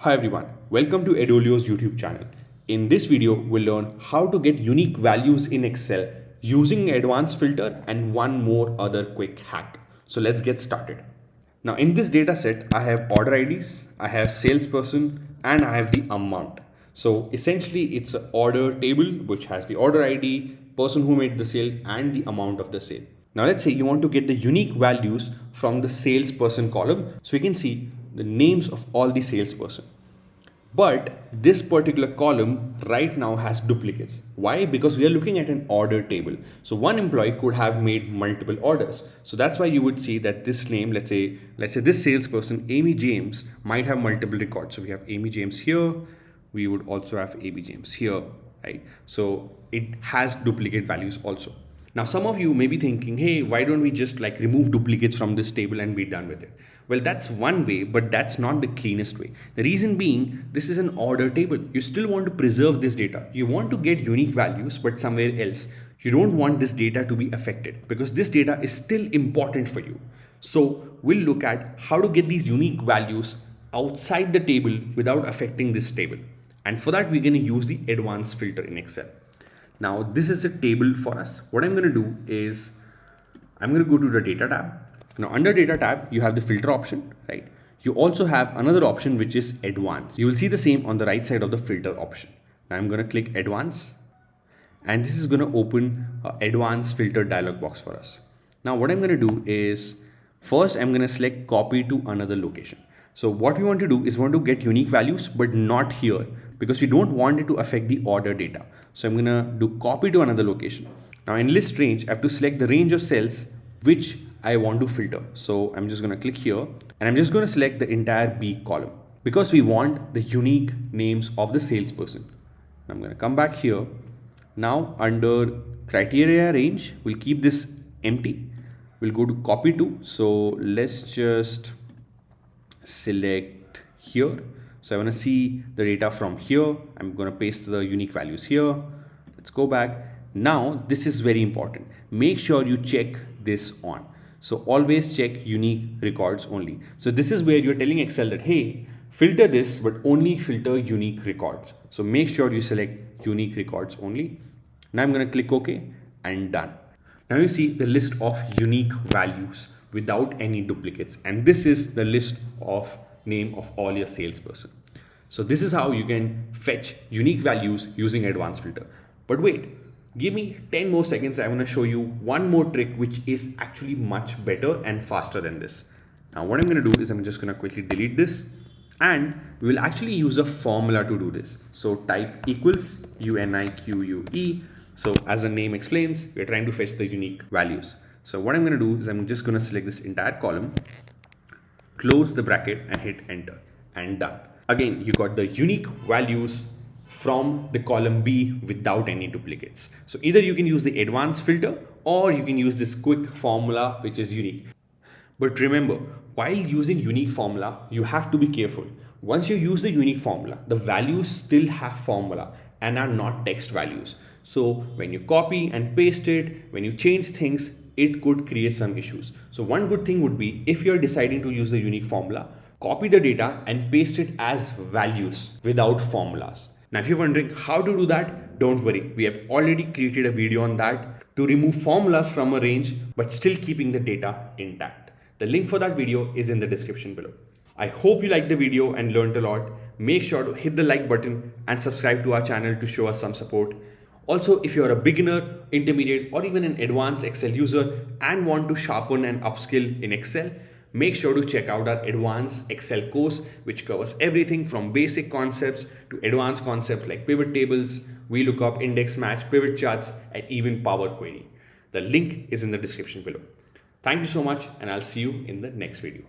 Hi everyone, welcome to Edolio's YouTube channel. In this video, we'll learn how to get unique values in Excel using advanced filter and one more other quick hack. So let's get started. Now in this data set, I have order IDs, I have salesperson, and I have the amount. So essentially it's an order table which has the order ID, person who made the sale, and the amount of the sale. Now let's say you want to get the unique values from the salesperson column. So you can see the names of all the salesperson. But this particular column right now has duplicates. Why? Because we are looking at an order table. So one employee could have made multiple orders. So that's why you would see that this name, let's say this salesperson, Amy James, might have multiple records. So we have Amy James here. We would also have Amy James here, right? So it has duplicate values also. Now, some of you may be thinking, hey, why don't we just remove duplicates from this table and be done with it? Well, that's one way, but that's not the cleanest way. The reason being, this is an order table. You still want to preserve this data. You want to get unique values, but somewhere else. You don't want this data to be affected because this data is still important for you. So we'll look at how to get these unique values outside the table without affecting this table. And for that, we're going to use the advanced filter in Excel. Now this is a table for us. What I'm going to do is I'm going to go to the data tab. Now under data tab, you have the filter option, right? You also have another option which is advanced. You will see the same on the right side of the filter option. Now I'm going to click advanced and this is going to open advanced filter dialog box for us. Now what I'm going to do is first I'm going to select copy to another location. So what we want to do is want to get unique values, but not here because we don't want it to affect the order data. So I'm going to do copy to another location. Now in list range, I have to select the range of cells which I want to filter. So I'm just going to click here and I'm just going to select the entire B column because we want the unique names of the salesperson. I'm going to come back here. Now under criteria range, we'll keep this empty. We'll go to copy to. So let's just select here. So I want to see the data from here. I'm going to paste the unique values here. Let's go back. Now this is very important. Make sure you check this on. So always check unique records only. So this is where you're telling Excel that, hey, filter this, but only filter unique records. So make sure you select unique records only. Now I'm going to click OK and done. Now you see the list of unique values without any duplicates. And this is the list of name of all your salesperson. So this is how you can fetch unique values using advanced filter. But wait, give me 10 more seconds. I want to show you one more trick which is actually much better and faster than this. Now what I'm going to do is I'm just going to quickly delete this and we will actually use a formula to do this. So type equals UNIQUE. So as the name explains, we're trying to fetch the unique values. So what I'm going to do is I'm just going to select this entire column, close the bracket and hit enter and done. Again, you got the unique values from the column B without any duplicates. So either you can use the advanced filter or you can use this quick formula which is unique. But remember, while using unique formula, you have to be careful. Once you use the unique formula, the values still have formula and are not text values. So when you copy and paste it, when you change things, it could create some issues. So one good thing would be if you're deciding to use the unique formula, copy the data and paste it as values without formulas. Now, if you're wondering how to do that, don't worry. We have already created a video on that to remove formulas from a range, but still keeping the data intact. The link for that video is in the description below. I hope you liked the video and learned a lot. Make sure to hit the like button and subscribe to our channel to show us some support. Also, if you're a beginner, intermediate, or even an advanced Excel user and want to sharpen and upskill in Excel, make sure to check out our advanced Excel course, which covers everything from basic concepts to advanced concepts like pivot tables, vlookup, index match, pivot charts, and even Power Query. The link is in the description below. Thank you so much, and I'll see you in the next video.